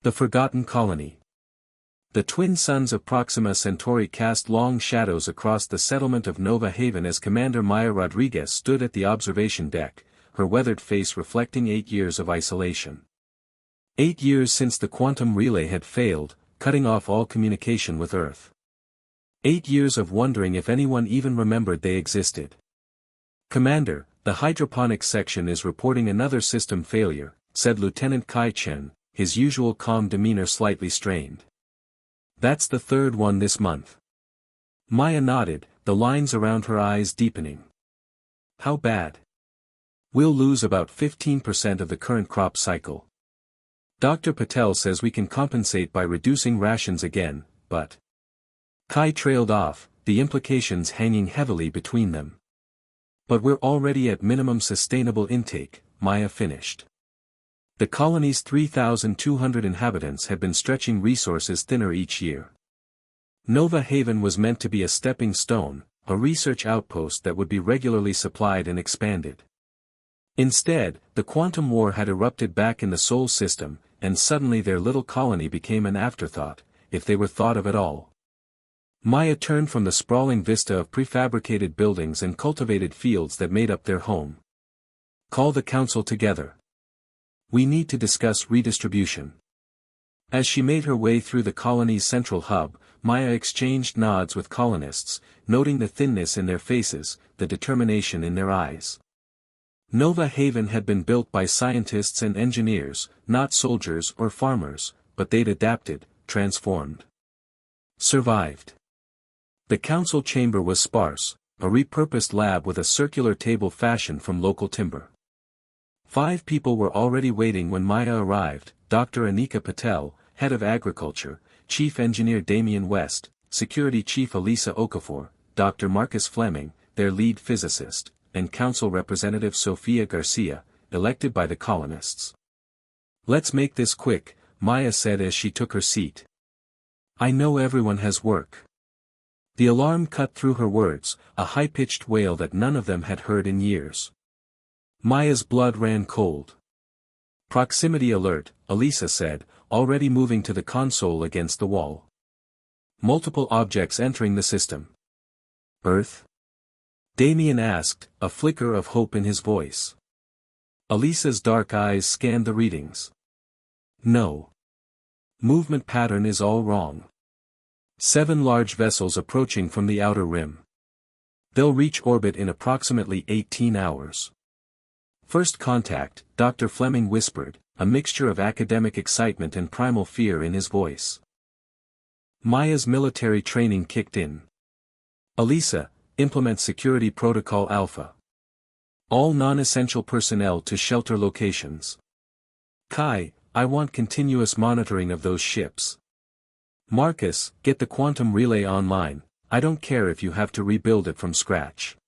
The Forgotten Colony. The twin suns of Proxima Centauri cast long shadows across the settlement of Nova Haven as Commander Maya Rodriguez stood at the observation deck, her weathered face reflecting 8 years of isolation. 8 years since the quantum relay had failed, cutting off all communication with Earth. 8 years of wondering if anyone even remembered they existed. "Commander, the hydroponics section is reporting another system failure," said Lieutenant Kai Chen, his usual calm demeanor slightly strained. "That's the third one this month." Maya nodded, the lines around her eyes deepening. "How bad?" "We'll lose about 15% of the current crop cycle. Dr. Patel says we can compensate by reducing rations again, but..." Kai trailed off, the implications hanging heavily between them. "But we're already at minimum sustainable intake," Maya finished. The colony's 3,200 inhabitants had been stretching resources thinner each year. Nova Haven was meant to be a stepping stone, a research outpost that would be regularly supplied and expanded. Instead, the quantum war had erupted back in the Sol system, and suddenly their little colony became an afterthought, if they were thought of at all. Maya turned from the sprawling vista of prefabricated buildings and cultivated fields that made up their home. "Call the council together. We need to discuss redistribution." As she made her way through the colony's central hub, Maya exchanged nods with colonists, noting the thinness in their faces, the determination in their eyes. Nova Haven had been built by scientists and engineers, not soldiers or farmers, but they'd adapted, transformed. Survived. The council chamber was sparse, a repurposed lab with a circular table fashioned from local timber. 5 people were already waiting when Maya arrived: Dr. Anika Patel, Head of Agriculture, Chief Engineer Damian West, Security Chief Elisa Okafor, Dr. Marcus Fleming, their lead physicist, and Council Representative Sofia Garcia, elected by the colonists. "Let's make this quick," Maya said as she took her seat. "I know everyone has work." The alarm cut through her words, a high-pitched wail that none of them had heard in years. Maya's blood ran cold. "Proximity alert," Elisa said, already moving to the console against the wall. "Multiple objects entering the system." "Earth?" Damien asked, a flicker of hope in his voice. Elisa's dark eyes scanned the readings. "No. Movement pattern is all wrong. 7 large vessels approaching from the outer rim. They'll reach orbit in approximately 18 hours. First contact," Dr. Fleming whispered, a mixture of academic excitement and primal fear in his voice. Maya's military training kicked in. "Elisa, implement Security Protocol Alpha. All non-essential personnel to shelter locations. Kai, I want continuous monitoring of those ships. Marcus, get the quantum relay online. I don't care if you have to rebuild it from scratch.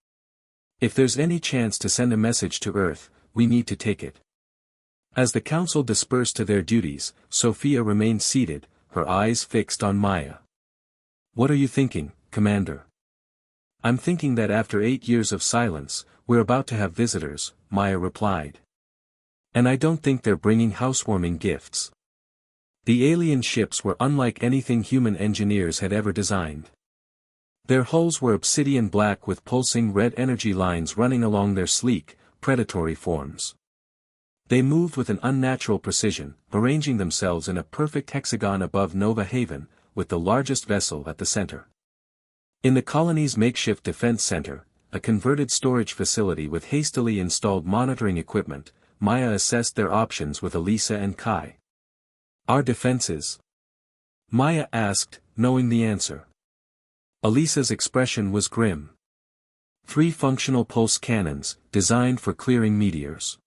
If there's any chance to send a message to Earth, we need to take it." As the council dispersed to their duties, Sophia remained seated, her eyes fixed on Maya. "What are you thinking, Commander?" "I'm thinking that after 8 years of silence, we're about to have visitors," Maya replied. "And I don't think they're bringing housewarming gifts." The alien ships were unlike anything human engineers had ever designed. Their hulls were obsidian black with pulsing red energy lines running along their sleek, predatory forms. They moved with an unnatural precision, arranging themselves in a perfect hexagon above Nova Haven, with the largest vessel at the center. In the colony's makeshift defense center, a converted storage facility with hastily installed monitoring equipment, Maya assessed their options with Elisa and Kai. "Our defenses?" Maya asked, knowing the answer. Elisa's expression was grim. 3 functional pulse cannons, designed for clearing meteors.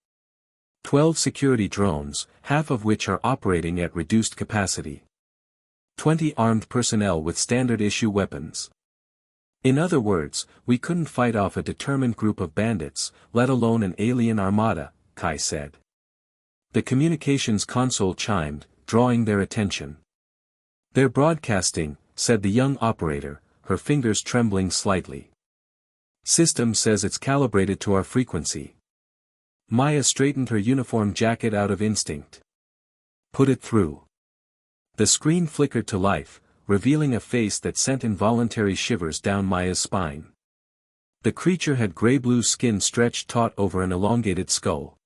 12 security drones, half of which are operating at reduced capacity. 20 armed personnel with standard-issue weapons. In other words, we couldn't fight off a determined group of bandits, let alone an alien armada, Kai said. The communications console chimed, drawing their attention. "They're broadcasting," said the young operator, her fingers trembling slightly. "System says it's calibrated to our frequency." Maya straightened her uniform jacket out of instinct. "Put it through." The screen flickered to life, revealing a face that sent involuntary shivers down Maya's spine. The creature had gray-blue skin stretched taut over an elongated skull.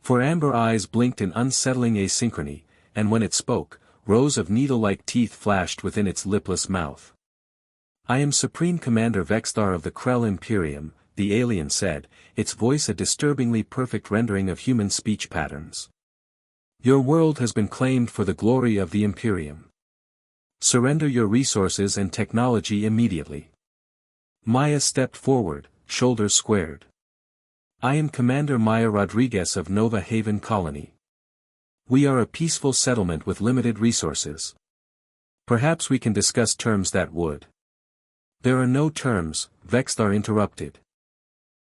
Four amber eyes blinked in unsettling asynchrony, and when it spoke, rows of needle-like teeth flashed within its lipless mouth. "I am Supreme Commander Vexthar of the Krell Imperium," the alien said, its voice a disturbingly perfect rendering of human speech patterns. "Your world has been claimed for the glory of the Imperium. Surrender your resources and technology immediately." Maya stepped forward, shoulders squared. "I am Commander Maya Rodriguez of Nova Haven Colony. We are a peaceful settlement with limited resources. Perhaps we can discuss terms that would." "There are no terms," Vexthar interrupted.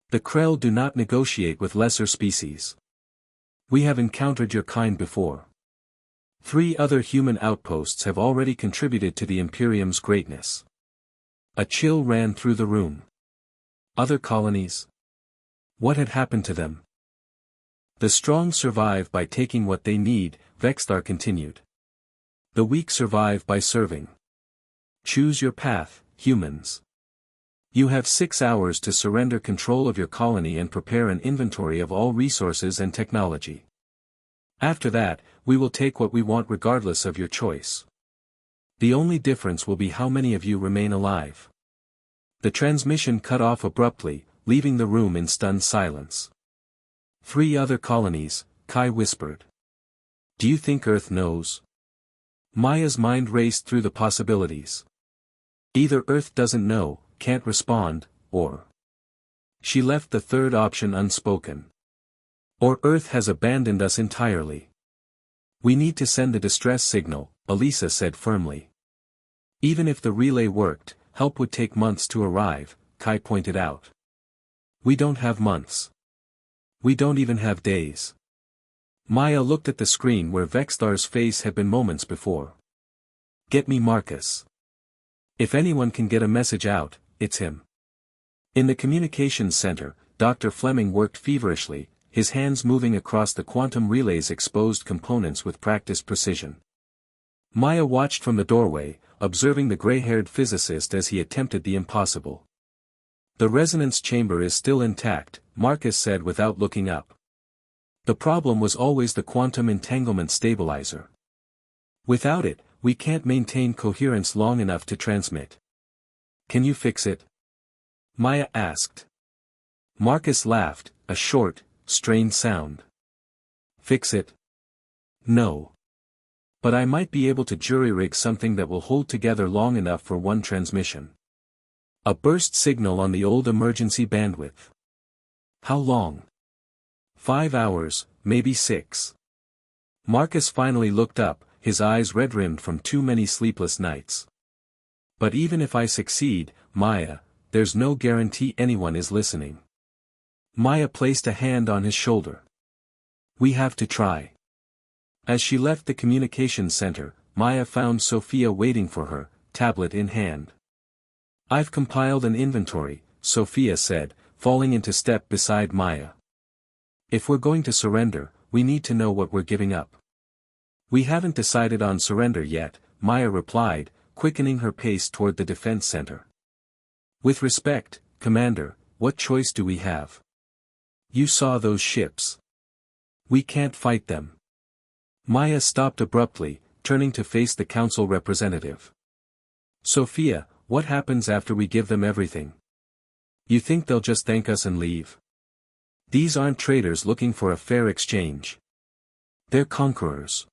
"The Krell do not negotiate with lesser species. We have encountered your kind before. 3 other human outposts have already contributed to the Imperium's greatness." A chill ran through the room. Other colonies? What had happened to them? "The strong survive by taking what they need," Vexthar continued. "The weak survive by serving. Choose your path, humans. You have 6 hours to surrender control of your colony and prepare an inventory of all resources and technology. After that, we will take what we want regardless of your choice. The only difference will be how many of you remain alive." The transmission cut off abruptly, leaving the room in stunned silence. 3 other colonies, Kai whispered. "Do you think Earth knows?" Maya's mind raced through the possibilities. Either Earth doesn't know, can't respond, or she left the third option unspoken. Or Earth has abandoned us entirely. "We need to send a distress signal," Elisa said firmly. "Even if the relay worked, help would take months to arrive," Kai pointed out. "We don't have months. We don't even have days." Maya looked at the screen where Vexthar's face had been moments before. "Get me Marcus. If anyone can get a message out, it's him." In the communications center, Dr. Fleming worked feverishly, his hands moving across the quantum relay's exposed components with practiced precision. Maya watched from the doorway, observing the gray-haired physicist as he attempted the impossible. "The resonance chamber is still intact," Marcus said without looking up. "The problem was always the quantum entanglement stabilizer. Without it, we can't maintain coherence long enough to transmit." "Can you fix it?" Maya asked. Marcus laughed, a short, strained sound. "Fix it? No. But I might be able to jury-rig something that will hold together long enough for one transmission. A burst signal on the old emergency bandwidth." "How long?" 5 hours, maybe 6. Marcus finally looked up, his eyes red-rimmed from too many sleepless nights. "But even if I succeed, Maya, there's no guarantee anyone is listening." Maya placed a hand on his shoulder. "We have to try." As she left the communications center, Maya found Sophia waiting for her, tablet in hand. "I've compiled an inventory," Sophia said, falling into step beside Maya. "If we're going to surrender, we need to know what we're giving up." "We haven't decided on surrender yet," Maya replied, quickening her pace toward the defense center. "With respect, Commander, what choice do we have? You saw those ships. We can't fight them." Maya stopped abruptly, turning to face the council representative. "Sophia, what happens after we give them everything? You think they'll just thank us and leave? These aren't traders looking for a fair exchange. They're conquerors.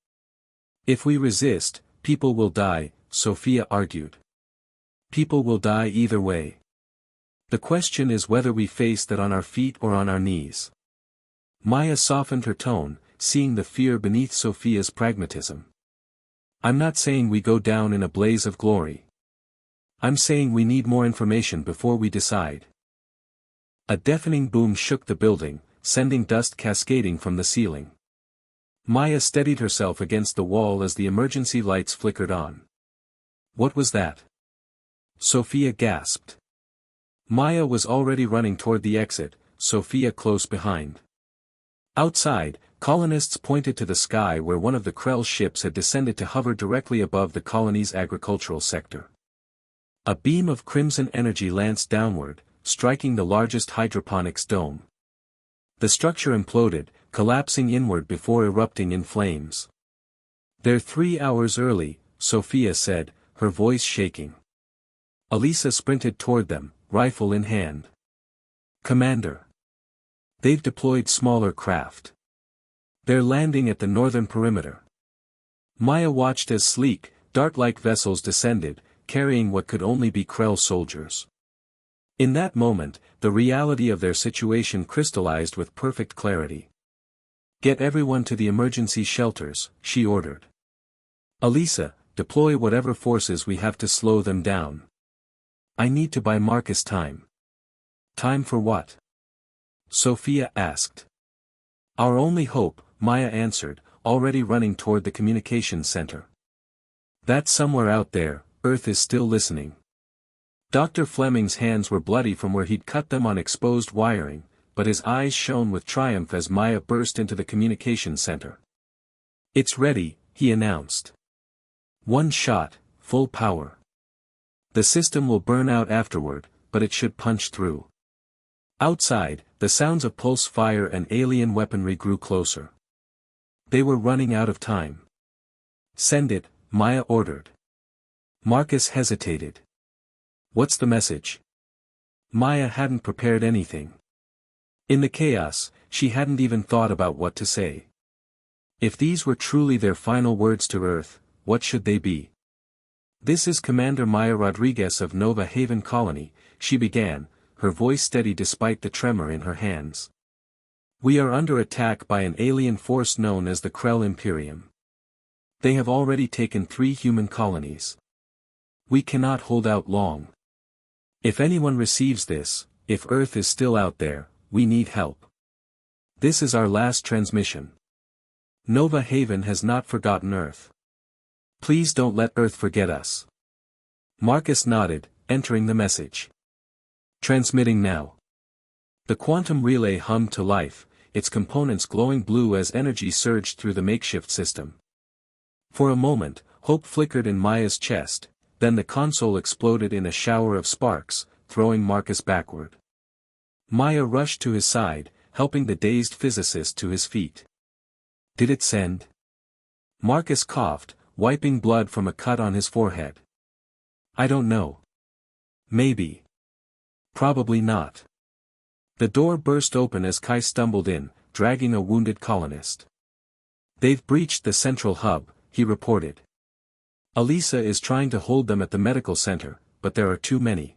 If we resist, people will die," Sophia argued. "People will die either way. The question is whether we face that on our feet or on our knees." Maya softened her tone, seeing the fear beneath Sophia's pragmatism. "I'm not saying we go down in a blaze of glory. I'm saying we need more information before we decide." A deafening boom shook the building, sending dust cascading from the ceiling. Maya steadied herself against the wall as the emergency lights flickered on. "What was that?" Sophia gasped. Maya was already running toward the exit, Sophia close behind. Outside, Colonists pointed to the sky where one of the Krell ships had descended to hover directly above the colony's agricultural sector. A beam of crimson energy lanced downward, striking the largest hydroponics dome. The structure imploded, collapsing inward before erupting in flames. "They're 3 hours early," Sophia said, her voice shaking. Elisa sprinted toward them, rifle in hand. "Commander. They've deployed smaller craft. They're landing at the northern perimeter." Maya watched as sleek, dart-like vessels descended, carrying what could only be Krell soldiers. In that moment, the reality of their situation crystallized with perfect clarity. "Get everyone to the emergency shelters," she ordered. "Elisa, deploy whatever forces we have to slow them down. I need to buy Marcus time." "Time for what?" Sophia asked. "Our only hope," Maya answered, already running toward the communications center. "That somewhere out there, Earth is still listening." Dr. Fleming's hands were bloody from where he'd cut them on exposed wiring, but his eyes shone with triumph as Maya burst into the communications center. "It's ready," he announced. "One shot, full power. The system will burn out afterward, but it should punch through." Outside, the sounds of pulse fire and alien weaponry grew closer. They were running out of time. "Send it," Maya ordered. Marcus hesitated. "What's the message?" Maya hadn't prepared anything. In the chaos, she hadn't even thought about what to say. If these were truly their final words to Earth, what should they be? "This is Commander Maya Rodriguez of Nova Haven Colony," she began, her voice steady despite the tremor in her hands. "We are under attack by an alien force known as the Krell Imperium. They have already taken 3 human colonies. We cannot hold out long. If anyone receives this, if Earth is still out there, we need help. This is our last transmission. Nova Haven has not forgotten Earth. Please don't let Earth forget us." Marcus nodded, entering the message. "Transmitting now." The quantum relay hummed to life, its components glowing blue as energy surged through the makeshift system. For a moment, hope flickered in Maya's chest, then the console exploded in a shower of sparks, throwing Marcus backward. Maya rushed to his side, helping the dazed physicist to his feet. "Did it send?" Marcus coughed, wiping blood from a cut on his forehead. "I don't know. Maybe. Probably not." The door burst open as Kai stumbled in, dragging a wounded colonist. "They've breached the central hub," he reported. "Elisa is trying to hold them at the medical center, but there are too many."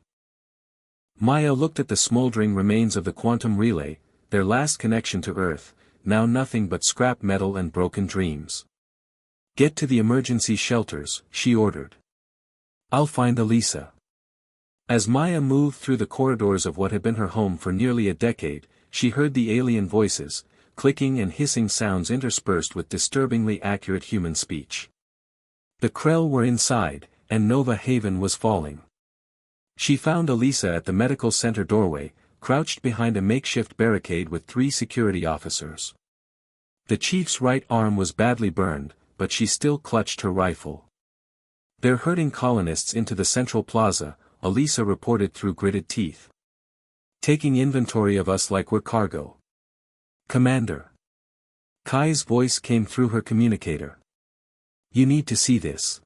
Maya looked at the smoldering remains of the quantum relay, their last connection to Earth, now nothing but scrap metal and broken dreams. "Get to the emergency shelters," she ordered. "I'll find Elisa." As Maya moved through the corridors of what had been her home for nearly a decade, she heard the alien voices, clicking and hissing sounds interspersed with disturbingly accurate human speech. The Krell were inside, and Nova Haven was falling. She found Elisa at the medical center doorway, crouched behind a makeshift barricade with 3 security officers. The chief's right arm was badly burned, but she still clutched her rifle. "They're herding colonists into the central plaza," Elisa reported through gritted teeth. "Taking inventory of us like we're cargo." "Commander." Kai's voice came through her communicator. "You need to see this.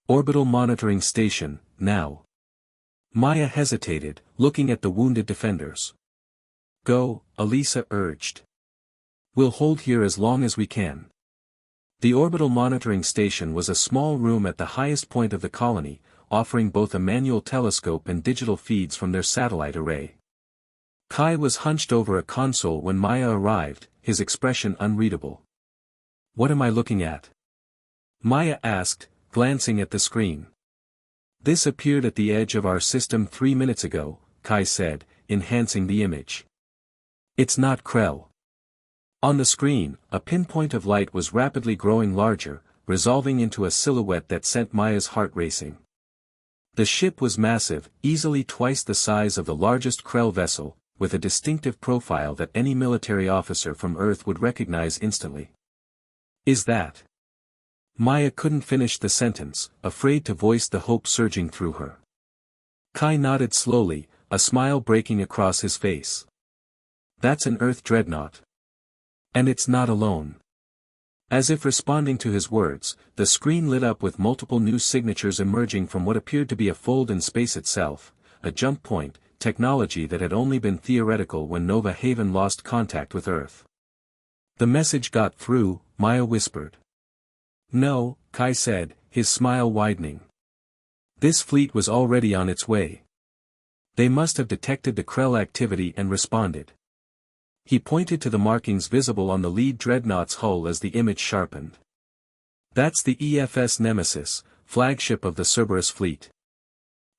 Orbital monitoring station, now." Maya hesitated, looking at the wounded defenders. "Go," Elisa urged. "We'll hold here as long as we can." The orbital monitoring station was a small room at the highest point of the colony, offering both a manual telescope and digital feeds from their satellite array. Kai was hunched over a console when Maya arrived, his expression unreadable. "What am I looking at?" Maya asked, glancing at the screen. "This appeared at the edge of our system 3 minutes ago," Kai said, enhancing the image. "It's not Krell." On the screen, a pinpoint of light was rapidly growing larger, resolving into a silhouette that sent Maya's heart racing. The ship was massive, easily twice the size of the largest Krell vessel, with a distinctive profile that any military officer from Earth would recognize instantly. Is that? Maya couldn't finish the sentence, afraid to voice the hope surging through her. Kai nodded slowly, a smile breaking across his face. That's an Earth dreadnought. And it's not alone. As if responding to his words, the screen lit up with multiple new signatures emerging from what appeared to be a fold in space itself, a jump point, technology that had only been theoretical when Nova Haven lost contact with Earth. The message got through, Maya whispered. No, Kai said, his smile widening. This fleet was already on its way. They must have detected the Krell activity and responded. He pointed to the markings visible on the lead dreadnought's hull as the image sharpened. That's the EFS Nemesis, flagship of the Cerberus fleet.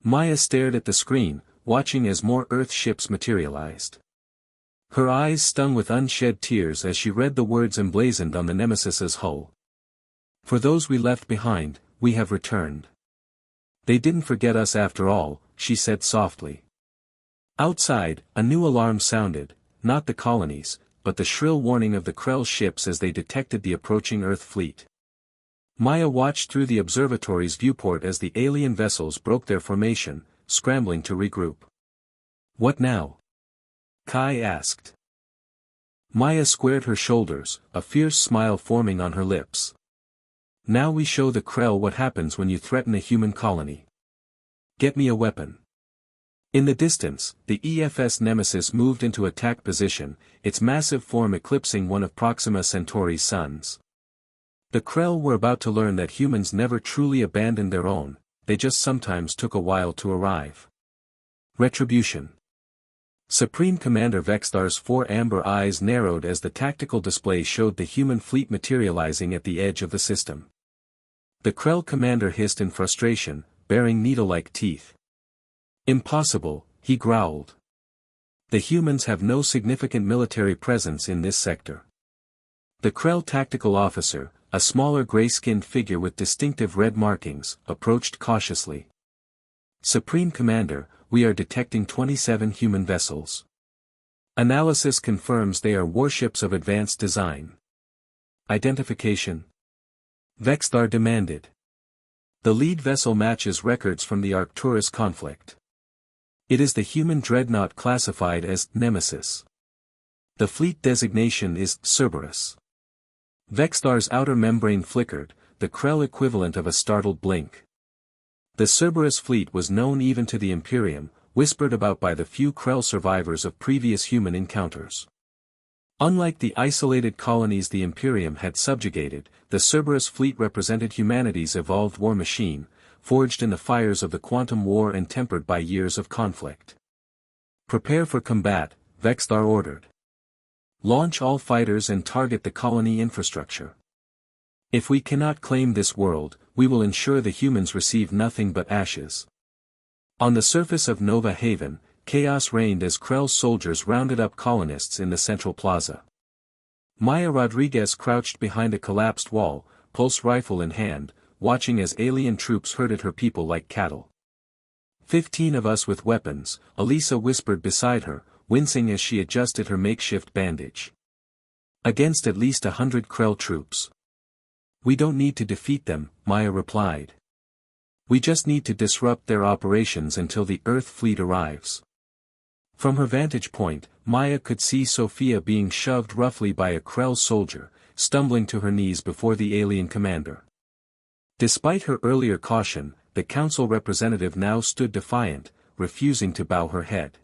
Maya stared at the screen, watching as more Earth ships materialized. Her eyes stung with unshed tears as she read the words emblazoned on the Nemesis's hull. For those we left behind, we have returned. They didn't forget us after all, she said softly. Outside, a new alarm sounded, not the colonies, but the shrill warning of the Krell ships as they detected the approaching Earth fleet. Maya watched through the observatory's viewport as the alien vessels broke their formation, scrambling to regroup. What now? Kai asked. Maya squared her shoulders, a fierce smile forming on her lips. Now we show the Krell what happens when you threaten a human colony. Get me a weapon. In the distance, the EFS Nemesis moved into attack position, its massive form eclipsing one of Proxima Centauri's suns. The Krell were about to learn that humans never truly abandoned their own, they just sometimes took a while to arrive. Retribution. Supreme Commander Vextar's four amber eyes narrowed as the tactical display showed the human fleet materializing at the edge of the system. The Krell commander hissed in frustration, baring needle-like teeth. Impossible, he growled. The humans have no significant military presence in this sector. The Krell tactical officer, a smaller gray-skinned figure with distinctive red markings, approached cautiously. Supreme Commander, we are detecting 27 human vessels. Analysis confirms they are warships of advanced design. Identification? Vextar demanded. The lead vessel matches records from the Arcturus conflict. It is the human dreadnought classified as Nemesis. The fleet designation is Cerberus. Vextar's outer membrane flickered, the Krell equivalent of a startled blink. The Cerberus fleet was known even to the Imperium, whispered about by the few Krell survivors of previous human encounters. Unlike the isolated colonies the Imperium had subjugated, the Cerberus fleet represented humanity's evolved war machine, forged in the fires of the Quantum War and tempered by years of conflict. Prepare for combat, Vextar ordered. Launch all fighters and target the colony infrastructure. If we cannot claim this world, we will ensure the humans receive nothing but ashes. On the surface of Nova Haven, chaos reigned as Krell's soldiers rounded up colonists in the central plaza. Maya Rodriguez crouched behind a collapsed wall, pulse rifle in hand, watching as alien troops herded her people like cattle. 15 of us with weapons, Elisa whispered beside her, wincing as she adjusted her makeshift bandage. Against at least 100 Krell troops. We don't need to defeat them, Maya replied. We just need to disrupt their operations until the Earth fleet arrives. From her vantage point, Maya could see Sophia being shoved roughly by a Krell soldier, stumbling to her knees before the alien commander. Despite her earlier caution, the council representative now stood defiant, refusing to bow her head.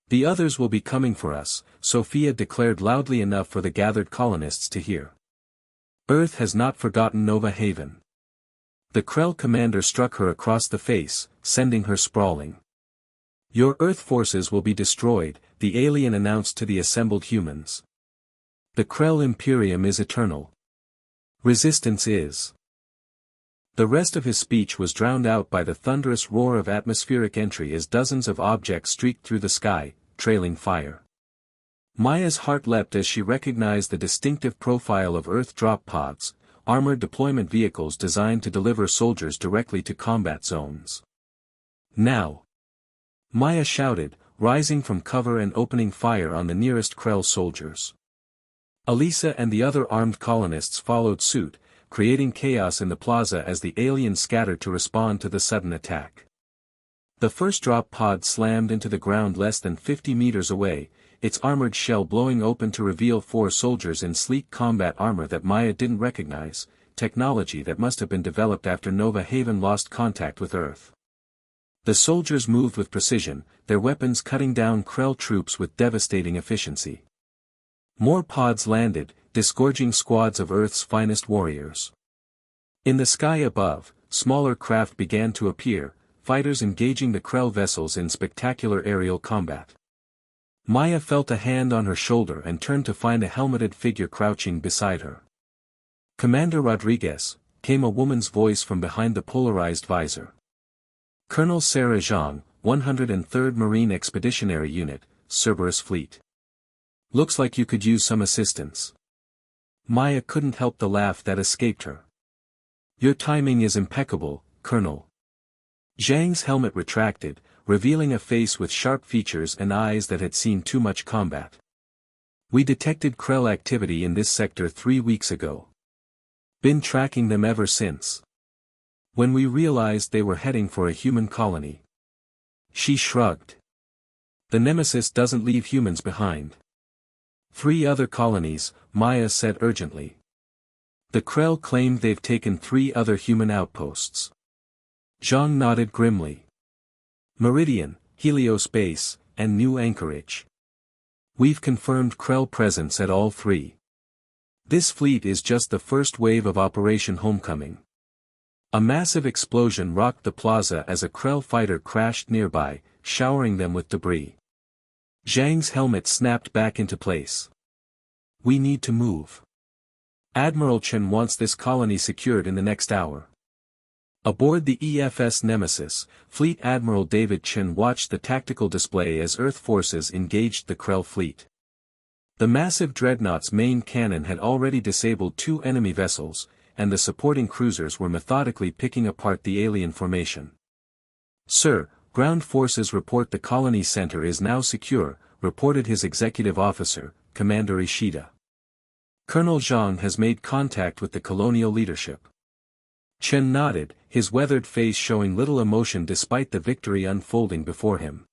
The others will be coming for us, Sophia declared loudly enough for the gathered colonists to hear. Earth has not forgotten Nova Haven. The Krell commander struck her across the face, sending her sprawling. Your Earth forces will be destroyed, the alien announced to the assembled humans. The Krell Imperium is eternal. Resistance is. The rest of his speech was drowned out by the thunderous roar of atmospheric entry as dozens of objects streaked through the sky, trailing fire. Maya's heart leapt as she recognized the distinctive profile of Earth drop pods, armored deployment vehicles designed to deliver soldiers directly to combat zones. Now! Maya shouted, rising from cover and opening fire on the nearest Krell soldiers. Elisa and the other armed colonists followed suit, creating chaos in the plaza as the aliens scattered to respond to the sudden attack. The first drop pod slammed into the ground less than 50 meters away, its armored shell blowing open to reveal 4 soldiers in sleek combat armor that Maya didn't recognize, technology that must have been developed after Nova Haven lost contact with Earth. The soldiers moved with precision, their weapons cutting down Krell troops with devastating efficiency. More pods landed, disgorging squads of Earth's finest warriors. In the sky above, smaller craft began to appear, fighters engaging the Krell vessels in spectacular aerial combat. Maya felt a hand on her shoulder and turned to find a helmeted figure crouching beside her. "Commander Rodriguez," came a woman's voice from behind the polarized visor. "Colonel Sarah Zhang, 103rd Marine Expeditionary Unit, Cerberus Fleet. Looks like you could use some assistance." Maya couldn't help the laugh that escaped her. "Your timing is impeccable, Colonel." Zhang's helmet retracted, revealing a face with sharp features and eyes that had seen too much combat. "We detected Krell activity in this sector 3 weeks ago. Been tracking them ever since. When we realized they were heading for a human colony." She shrugged. "The Nemesis doesn't leave humans behind." 3 other colonies, Maya said urgently. "The Krell claimed they've taken 3 other human outposts." Zhang nodded grimly. "Meridian, Helios Base, and New Anchorage. We've confirmed Krell presence at all 3. This fleet is just the first wave of Operation Homecoming." A massive explosion rocked the plaza as a Krell fighter crashed nearby, showering them with debris. Zhang's helmet snapped back into place. "We need to move. Admiral Chen wants this colony secured in the next hour." Aboard the EFS Nemesis, Fleet Admiral David Chen watched the tactical display as Earth forces engaged the Krell fleet. The massive dreadnought's main cannon had already disabled 2 enemy vessels, and the supporting cruisers were methodically picking apart the alien formation. "Sir, ground forces report the colony center is now secure," reported his executive officer, Commander Ishida. "Colonel Zhang has made contact with the colonial leadership." Chen nodded, his weathered face showing little emotion despite the victory unfolding before him.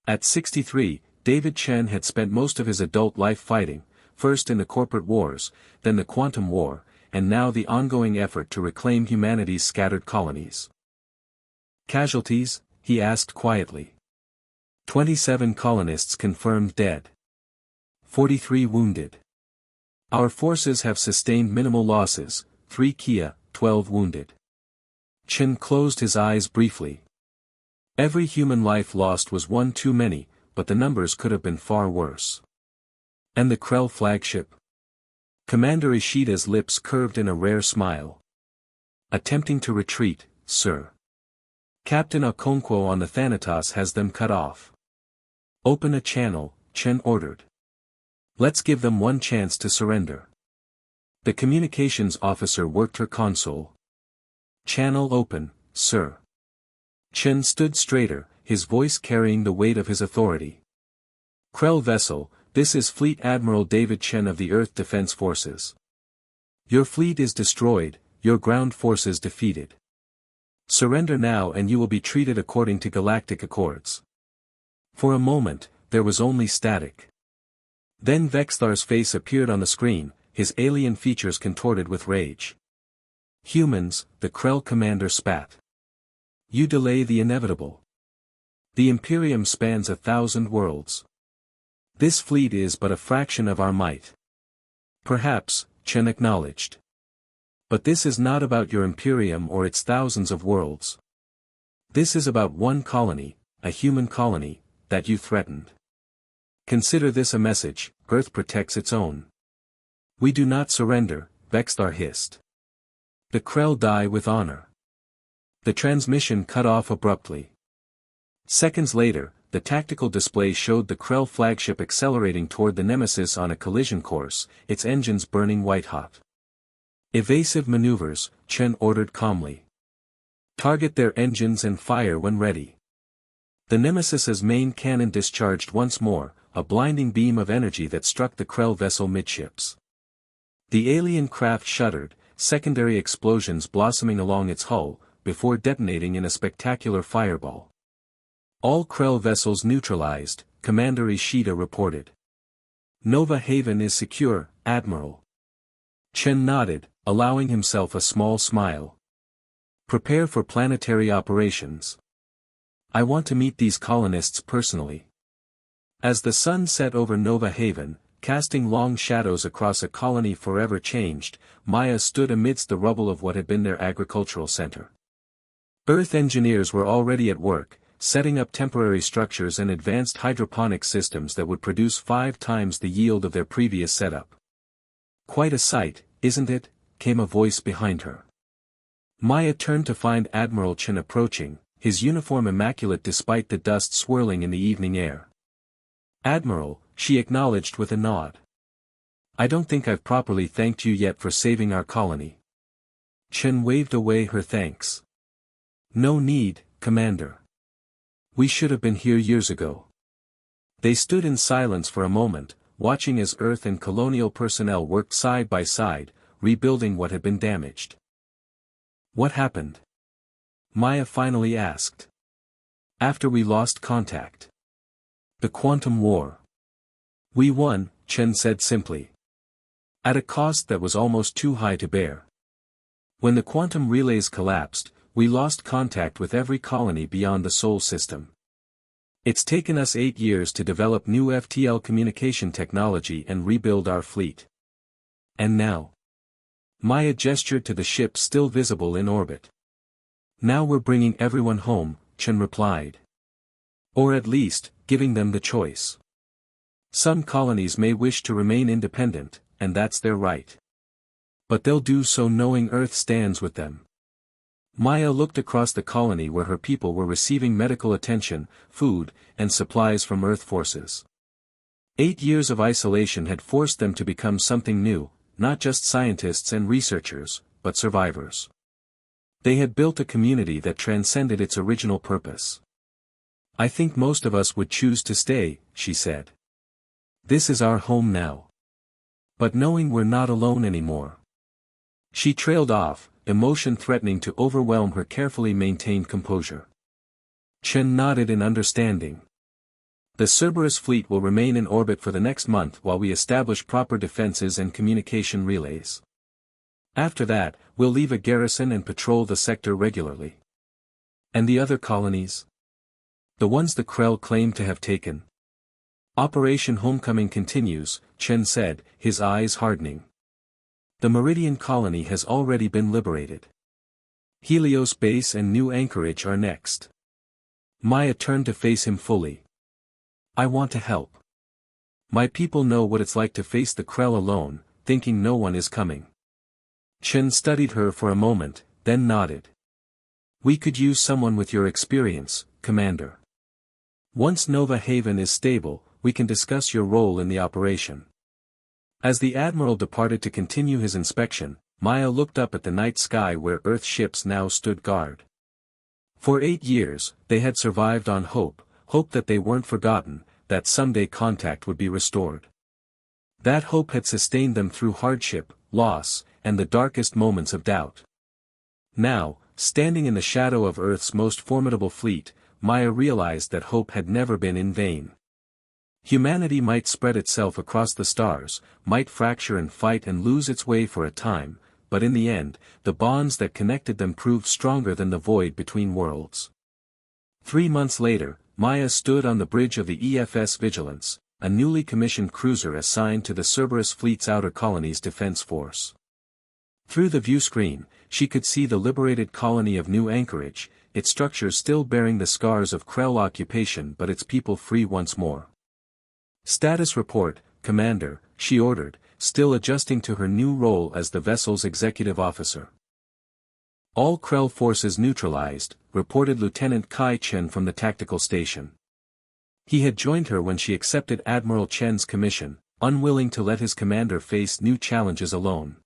At 63, David Chen had spent most of his adult life fighting, first in the corporate wars, then the quantum war, and now the ongoing effort to reclaim humanity's scattered colonies. "Casualties?" he asked quietly. 27 colonists confirmed dead. 43 wounded. Our forces have sustained minimal losses, 3 Kia, 12 wounded. Chen closed his eyes briefly. Every human life lost was one too many, but the numbers could have been far worse. "And the Krell flagship?" Commander Ishida's lips curved in a rare smile. "Attempting to retreat, sir. Captain Okonkwo on the Thanatos has them cut off." "Open a channel," Chen ordered. "Let's give them one chance to surrender." The communications officer worked her console. "Channel open, sir." Chen stood straighter, his voice carrying the weight of his authority. "Krell vessel, this is Fleet Admiral David Chen of the Earth Defense Forces. Your fleet is destroyed, your ground forces defeated. Surrender now and you will be treated according to Galactic Accords." For a moment, there was only static. Then Vexthar's face appeared on the screen, his alien features contorted with rage. "Humans," the Krell commander spat. "You delay the inevitable. The Imperium spans 1,000 worlds. This fleet is but a fraction of our might." "Perhaps," Chen acknowledged. "But this is not about your Imperium or its thousands of worlds. This is about one colony, a human colony, that you threatened. Consider this a message: Earth protects its own." "We do not surrender," Vexthar hissed. "The Krell die with honor." The transmission cut off abruptly. Seconds later, the tactical display showed the Krell flagship accelerating toward the Nemesis on a collision course, its engines burning white-hot. "Evasive maneuvers," Chen ordered calmly. "Target their engines and fire when ready." The Nemesis's main cannon discharged once more, a blinding beam of energy that struck the Krell vessel midships. The alien craft shuddered, secondary explosions blossoming along its hull, before detonating in a spectacular fireball. All Krell vessels neutralized, Commander Ishida reported. Nova Haven is secure, Admiral. Chen nodded, allowing himself a small smile. Prepare for planetary operations. I want to meet these colonists personally. As the sun set over Nova Haven, casting long shadows across a colony forever changed, Maya stood amidst the rubble of what had been their agricultural center. Earth engineers were already at work, setting up temporary structures and advanced hydroponic systems that would produce 5 times the yield of their previous setup. Quite a sight, isn't it? Came a voice behind her. Maya turned to find Admiral Chen approaching, his uniform immaculate despite the dust swirling in the evening air. Admiral, she acknowledged with a nod. I don't think I've properly thanked you yet for saving our colony. Chen waved away her thanks. No need, Commander. We should have been here years ago. They stood in silence for a moment, watching as Earth and colonial personnel worked side by side, rebuilding what had been damaged. What happened? Maya finally asked. After we lost contact. The Quantum War. We won, Chen said simply. At a cost that was almost too high to bear. When the quantum relays collapsed, we lost contact with every colony beyond the Sol system. It's taken us 8 years to develop new FTL communication technology and rebuild our fleet. And now? Maya gestured to the ship still visible in orbit. Now we're bringing everyone home, Chen replied. Or at least, giving them the choice. Some colonies may wish to remain independent, and that's their right. But they'll do so knowing Earth stands with them. Maya looked across the colony where her people were receiving medical attention, food, and supplies from Earth forces. 8 years of isolation had forced them to become something new, not just scientists and researchers, but survivors. They had built a community that transcended its original purpose. I think most of us would choose to stay, she said. This is our home now. But knowing we're not alone anymore. She trailed off, emotion threatening to overwhelm her carefully maintained composure. Chen nodded in understanding. The Cerberus fleet will remain in orbit for the next month while we establish proper defenses and communication relays. After that, we'll leave a garrison and patrol the sector regularly. And the other colonies? The ones the Krell claim to have taken. Operation Homecoming continues, Chen said, his eyes hardening. The Meridian colony has already been liberated. Helios Base and New Anchorage are next. Maya turned to face him fully. I want to help. My people know what it's like to face the Krell alone, thinking no one is coming. Chen studied her for a moment, then nodded. We could use someone with your experience, Commander. Once Nova Haven is stable, we can discuss your role in the operation. As the Admiral departed to continue his inspection, Maya looked up at the night sky where Earth ships now stood guard. For 8 years, they had survived on hope that they weren't forgotten, that someday contact would be restored. That hope had sustained them through hardship, loss, and the darkest moments of doubt. Now, standing in the shadow of Earth's most formidable fleet, Maya realized that hope had never been in vain. Humanity might spread itself across the stars, might fracture and fight and lose its way for a time, but in the end, the bonds that connected them proved stronger than the void between worlds. 3 months later, Maya stood on the bridge of the EFS Vigilance, a newly commissioned cruiser assigned to the Cerberus fleet's outer colony's defense force. Through the viewscreen, she could see the liberated colony of New Anchorage, its structures still bearing the scars of Krell occupation but its people free once more. Status report, Commander, she ordered, still adjusting to her new role as the vessel's executive officer. All Krell forces neutralized, reported Lieutenant Kai Chen from the tactical station. He had joined her when she accepted Admiral Chen's commission, unwilling to let his commander face new challenges alone.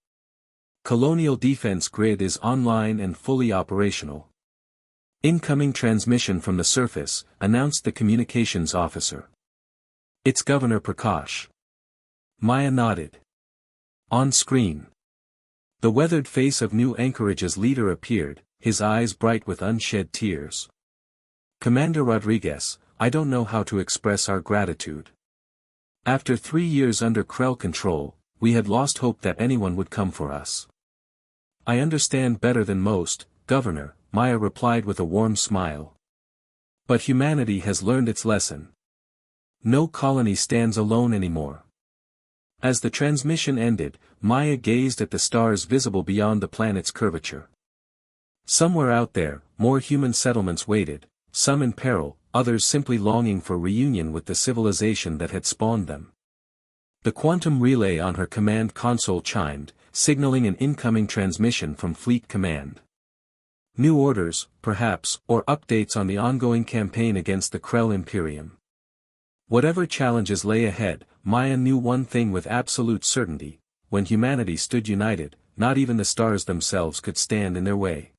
Colonial Defense Grid is online and fully operational. Incoming transmission from the surface, announced the communications officer. It's Governor Prakash. Maya nodded. On screen. The weathered face of New Anchorage's leader appeared, his eyes bright with unshed tears. Commander Rodriguez, I don't know how to express our gratitude. After 3 years under Krell control, we had lost hope that anyone would come for us. I understand better than most, Governor, Maya replied with a warm smile. But humanity has learned its lesson. No colony stands alone anymore. As the transmission ended, Maya gazed at the stars visible beyond the planet's curvature. Somewhere out there, more human settlements waited, some in peril, others simply longing for reunion with the civilization that had spawned them. The quantum relay on her command console chimed, signaling an incoming transmission from Fleet Command. New orders, perhaps, or updates on the ongoing campaign against the Krell Imperium. Whatever challenges lay ahead, Maya knew one thing with absolute certainty: when humanity stood united, not even the stars themselves could stand in their way.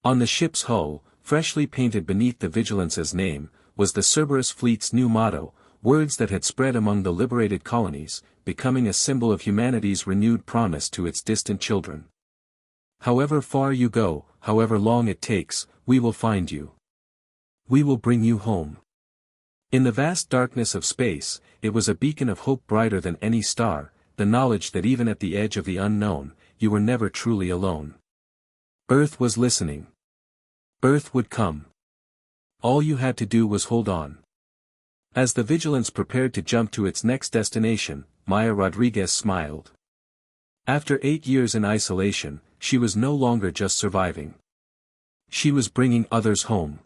On the ship's hull, freshly painted beneath the Vigilance's name, was the Cerberus fleet's new motto, words that had spread among the liberated colonies, becoming a symbol of humanity's renewed promise to its distant children. However far you go, however long it takes, we will find you. We will bring you home. In the vast darkness of space, it was a beacon of hope brighter than any star, the knowledge that even at the edge of the unknown, you were never truly alone. Earth was listening. Earth would come. All you had to do was hold on. As the Vigilance prepared to jump to its next destination, Maya Rodriguez smiled. After 8 years in isolation, she was no longer just surviving. She was bringing others home.